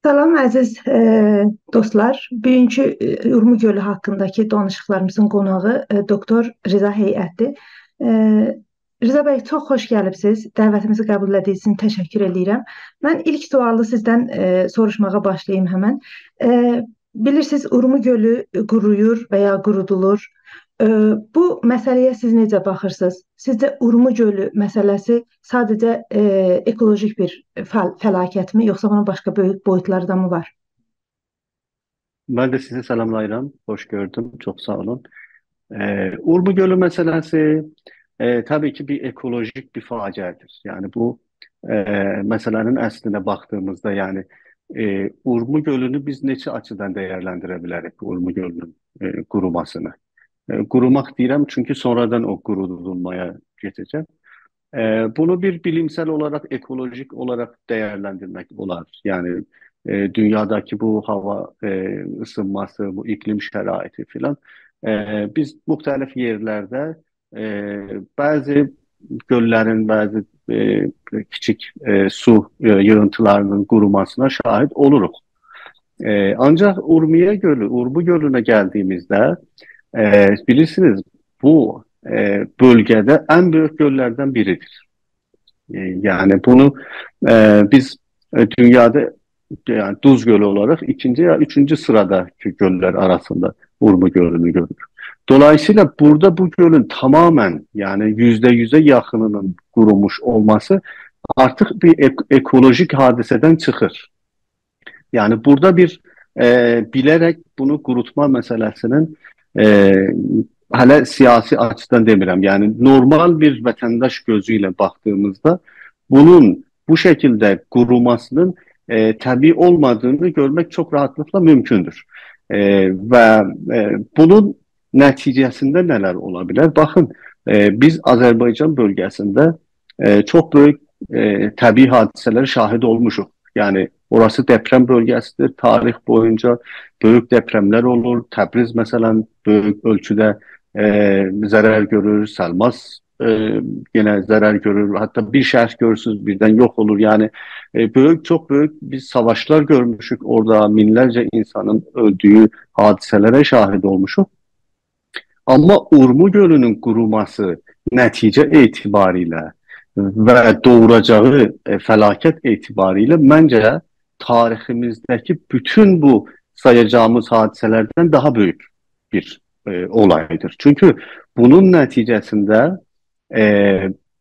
Salam əziz dostlar. Bugünkü Urmu Gölü haqqındakı danışıqlarımızın qonağı doktor Rza Heyətdir. E, Rza bəy, çox xoş gəlibsiz. Dəvətimizi qəbul etdiyiniz üçün təşəkkür edirəm. Mən ilk sualı sizdən soruşmağa başlayayım həmən. Bilirsiniz, Urmu Gölü quruyur və ya qurudulur. E, Bu məsələyə siz necə baxırsınız? Sizcə Urmu Gölü məsələsi sadəcə ekolojik bir fəlakətmi, yoxsa bunun başqa böyük boyutları da mı var? Ben de sizi selamlayırım. Hoş gördüm. Çok sağ olun. Urmu Gölü meselesi tabii ki bir ekolojik bir faciadır. Yani bu meselenin əslinə baktığımızda yani Urmu Gölü'nü biz neçə açıdan değerlendirebiliriz Urmu Gölü'nün kurumasını. Kurumak deyirəm çünkü sonradan o kurutulmaya geçecek. Bunu bir bilimsel olarak, ekolojik olarak değerlendirmek olar. Yani dünyadaki bu hava ısınması, bu iklim şəraiti filan. Biz müxtəlif yerlerde bazı göllerin, bazı küçük su yığıntılarının kurumasına şahit oluruz. Ancak Urmu Gölü'ne geldiğimizde bilirsiniz bu bölgede en büyük göllerden biridir. Yani bunu biz dünyada yani Duz Gölü olarak ikinci ya üçüncü sıradaki göller arasında Urmu Gölü'nü görür. Dolayısıyla burada bu gölün tamamen yani %100'e yakınının kurumuş olması artık bir ekolojik hadiseden çıkır. Yani burada bir bilerek bunu kurutma meselesinin e, hele siyasi açıdan demirəm. Yani normal bir vatandaş gözüyle baktığımızda bunun bu şekilde kurumasının tabii olmadığını görmek çok rahatlıkla mümkündür. Ve bunun neticesinde neler olabilir? Bakın biz Azerbaycan bölgesinde çok büyük tabii hadiselere şahit olmuşuz. Yani orası deprem bölgesidir. Tarih boyunca büyük depremler olur. Təbriz mesela büyük ölçüde zarar görür. Selmas yine zarar görür. Hatta bir şehir görürsünüz birden yok olur. Yani çok büyük biz savaşlar görmüşük. Orada binlerce insanın öldüğü hadiselere şahit olmuşuk. Ama Urmu Gölü'nün kuruması netice itibariyle ve doğuracağı felaket itibariyle bence tarihimizdeki bütün bu sayacağımız hadiselerden daha büyük bir olaydır. Çünkü bunun neticesinde e,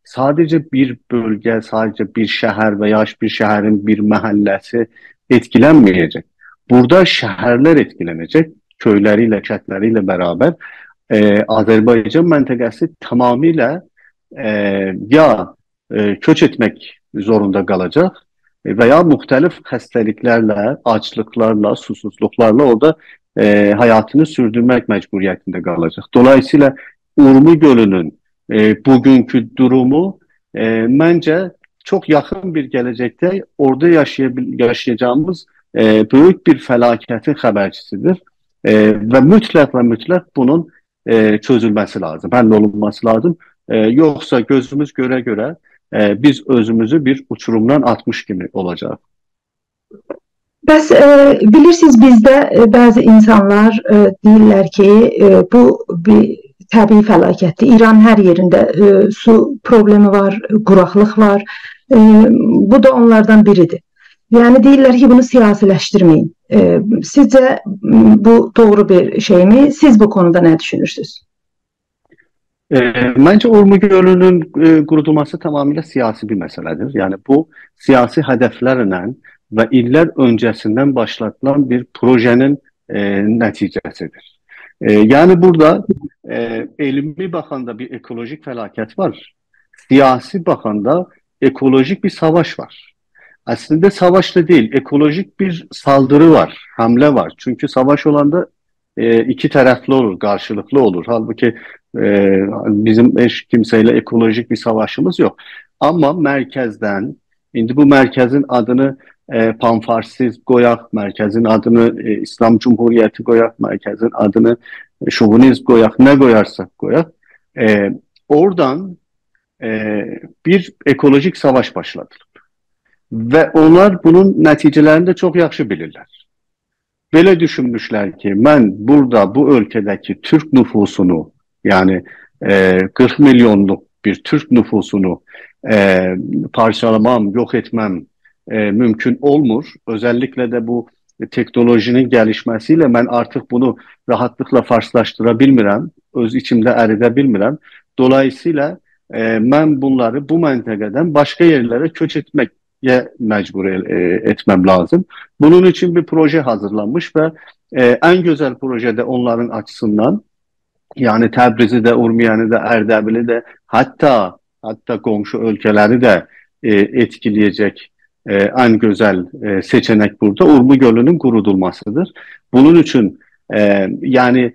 sadece bir bölge, sadece bir şehir veya bir şehrin bir mahallesi etkilenmeyecek. Burada şehirler etkilenecek, köyleriyle, kəntleriyle beraber Azerbaycan məntəqəsi tamamıyla ya köç etmek zorunda kalacak veya muhtelif hastalıklarla, açlıklarla, susuzluklarla orada hayatını sürdürmek mecburiyetinde kalacak. Dolayısıyla Urmu Gölü'nün bugünkü durumu bence çok yakın bir gelecekte orada yaşayacağımız büyük bir felaketin habercisidir. Ve mütlak bunun çözülmesi lazım, hallolunması lazım. Yoksa gözümüz göre biz özümüzü bir uçurumdan atmış gibi olacak. Bəs bilirsiniz, bizdə bəzi insanlar deyirlər ki, bu bir təbii fəlakətdir. İran hər yerində su problemi var, quraqlıq var. Bu da onlardan biridir. Yani deyirlər ki, bunu siyasiləşdirməyin. Sizcə bu doğru bir şeymi? Siz bu konuda nə düşünürsünüz? Bence Urmu Gölü'nün kurulması tamamıyla siyasi bir meseledir. Yani bu siyasi hedeflerle ve iller öncesinden başlatılan bir projenin neticesidir. Yani burada elmi bakanda bir ekolojik felaket var. Siyasi bakanda ekolojik bir savaş var. Aslında savaş da değil, ekolojik bir saldırı var, hamle var. Çünkü savaş olanda iki taraflı olur, karşılıklı olur. Halbuki bizim hiç kimseyle ekolojik bir savaşımız yok. Ama merkezden, şimdi bu merkezin adını Panfarsiz koyak, merkezin adını İslam Cumhuriyeti koyak, merkezin adını Şovinizm koyak, ne koyarsak koyak. Oradan bir ekolojik savaş başladı. və onlar bunun nəticələrini də çox yaxşı bilirlər. Belə düşünmüşlər ki, mən burada bu ölkədəki Türk nüfusunu, yəni 40 milyonluq bir Türk nüfusunu parçalamam, yok etmem mümkün olmur. Özellikle de bu teknolojinin gelişmesiyle ben artık bunu rahatlıkla farslaştırabilmirəm, öz içimdə əridə bilmirəm. Dolayısıyla mən bunları bu məntəqədən başqa yerlərə köç etməyə məcbur etməm lazım. Bunun için bir proje hazırlanmış və en güzel projede onların açısından, yani Təbrizi də, Urmiyanı da, Ərdəbili də, hatta komşu ülkeleri de etkileyecek en güzel seçenek burada Urmu Gölü'nün kurutulmasıdır. Bunun için yani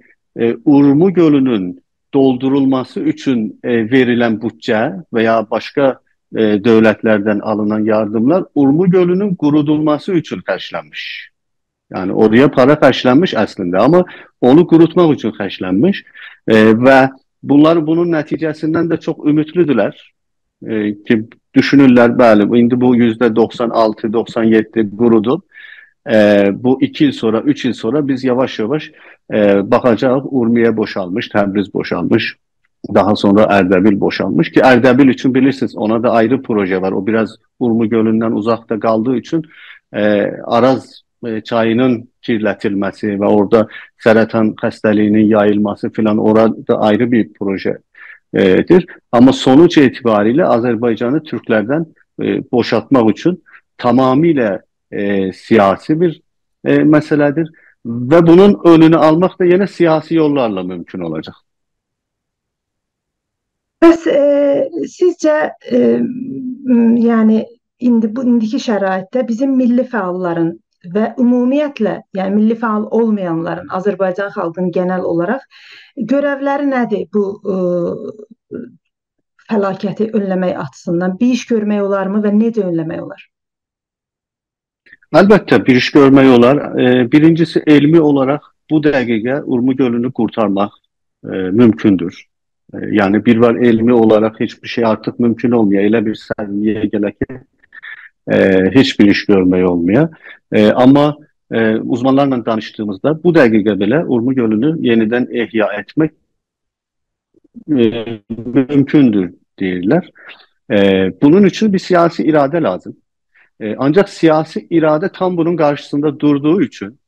Urmu Gölü'nün doldurulması için verilen bütçe veya başka devletlerden alınan yardımlar Urmu Gölü'nün kurutulması için xərclənmiş. Yani oraya para xərclənmiş aslında ama onu kurutmak için xərclənmiş ve bunlar bunun nəticəsindən də çox ümidlidirlər ki düşünürlər, bəli, indi bu %96-97 qurudu. Bu 2 yıl sonra, 3 yıl sonra biz yavaş-yavaş baxacağıq, Urmiyə boşalmış, Təbriz boşalmış, daha sonra Ərdəbil boşalmış ki Ərdəbil üçün bilirsiniz ona da ayrı proje var. O biraz Urmu Gölündən uzaqda qaldığı üçün Araz çayının kirlətilməsi və orada sərətan xəstəliyinin yayılması filan orada ayrı bir projedir. Ama sonuç itibariyle Azerbaycan'ı Türklerden boşaltmak için tamamıyla siyasi bir meseledir. Ve bunun önünü almak da yine siyasi yollarla mümkün olacak. Bəs sizcə yəni indiki şəraitdə bizim milli fəalların və ümumiyyətlə, yəni milli fəal olmayanların, Azərbaycan xalqının genel olarak görevləri nədir bu fəlakəti önləmək açısından? Bir iş görmək olar mı və necə önləmək olar? Elbette bir iş görmək olar. Birincisi elmi olarak bu dəqiqə Urmu Gölü'nü kurtarmak mümkündür. Yani bir var elmi olarak hiçbir şey artık mümkün olmuyor. Elə bir səviyyəyə gələk ki hiçbir iş görmək olmuyor. Ama uzmanlarla danıştığımızda bu dəqiqə belə Urmu Gölü'nü yeniden ihya etmek mümkündür deyirlər. Bunun için bir siyasi irade lazım. Ancak siyasi irade tam bunun karşısında durduğu için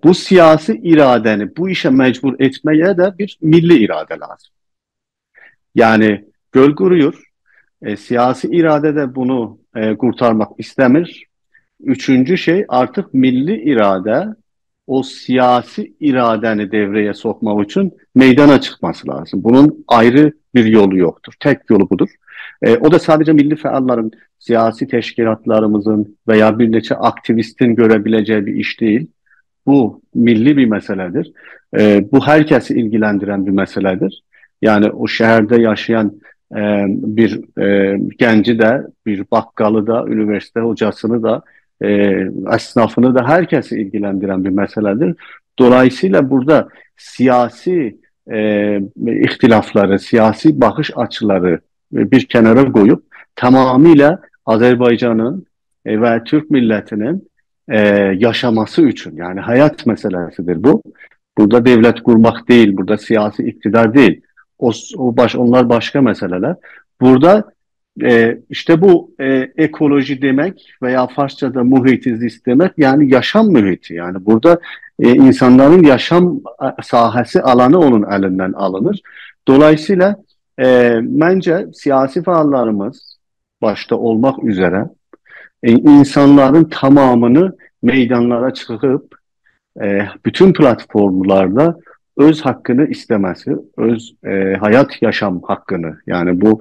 bu siyasi iradeni bu işe mecbur etmeye de bir milli irade lazım. Yani göl kuruyor, siyasi irade de bunu kurtarmak istemir. Üçüncü şey artık milli irade o siyasi iradeni devreye sokmak için meydana çıkması lazım. Bunun ayrı bir yolu yoktur. Tek yolu budur. O da sadece milli fəalların, siyasi teşkilatlarımızın veya bir neçə aktivistin görebileceği bir iş değil. Bu milli bir meseledir. Bu herkesi ilgilendiren bir meseledir. Yani o şehirde yaşayan bir genci de, bir bakkalı da, üniversite hocasını da, esnafını da herkesi ilgilendiren bir meseledir. Dolayısıyla burada siyasi ihtilafları, siyasi bakış açıları bir kenara koyup tamamıyla Azerbaycan'ın ve Türk milletinin yaşaması için, yani hayat meselesidir bu. Burada devlet kurmak değil, burada siyasi iktidar değil. Onlar başka meseleler. Burada işte bu ekoloji demek veya Farsça'da muhitiz demek yani yaşam mühiti. Yani burada insanların yaşam sahası alanı onun elinden alınır. Dolayısıyla bence siyasi faallarımız başta olmak üzere insanların tamamını meydanlara çıkıp bütün platformlarda öz hakkını istemesi, öz hayat yaşam hakkını, yani bu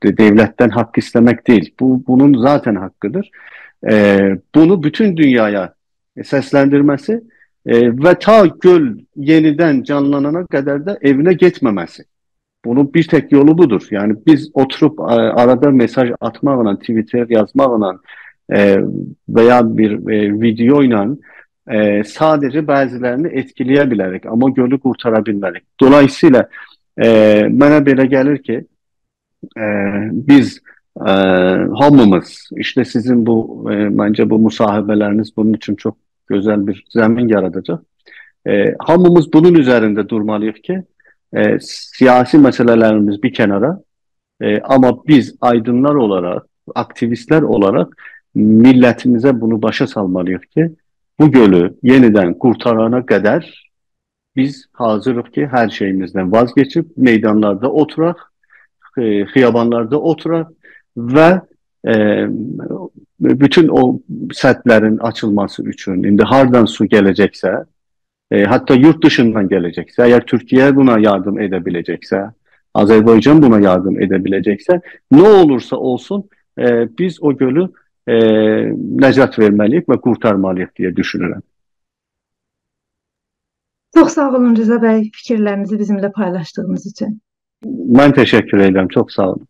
devletten hak istemek değil, bunun zaten hakkıdır. Bunu bütün dünyaya seslendirmesi ve ta göl yeniden canlanana kadar da evine gitmemesi. Bunun bir tek yolu budur. Yani biz oturup arada mesaj atmakla, Twitter yazmakla veya bir videoyla sadece bəzilərini etkiləyə bilərik, ama gölü qurtara bilmərik. Dolayısıyla mənə belə gəlir ki, biz Hamımız, işte sizin bu bence bu musahibeleriniz bunun için çok güzel bir zemin yaratacak. Hamımız bunun üzerinde durmalıyıq ki, siyasi meselelerimiz bir kenara, ama biz aydınlar olarak, aktivistler olarak milletimize bunu başa salmalıyıq ki, bu gölü yeniden kurtarana kadar biz hazırıq ki, her şeyimizden vazgeçip meydanlarda oturaq, xiyabanlarda oturaq ve e, bütün o sətlərin açılması üçün indi hardan su gələcəksə, hatta yurt dışından gelecekse, eğer Türkiye buna yardım edebilecekse, Azerbaycan buna yardım edebilecekse, ne olursa olsun biz o gölü e, necat vermeliyik ve kurtarmalıyıq diye düşünürüm. Çox sağ olun Rza bəy, fikirlərinizi bizimlə paylaşdığınız üçün. Ben teşekkür ederim. Çok sağ olun.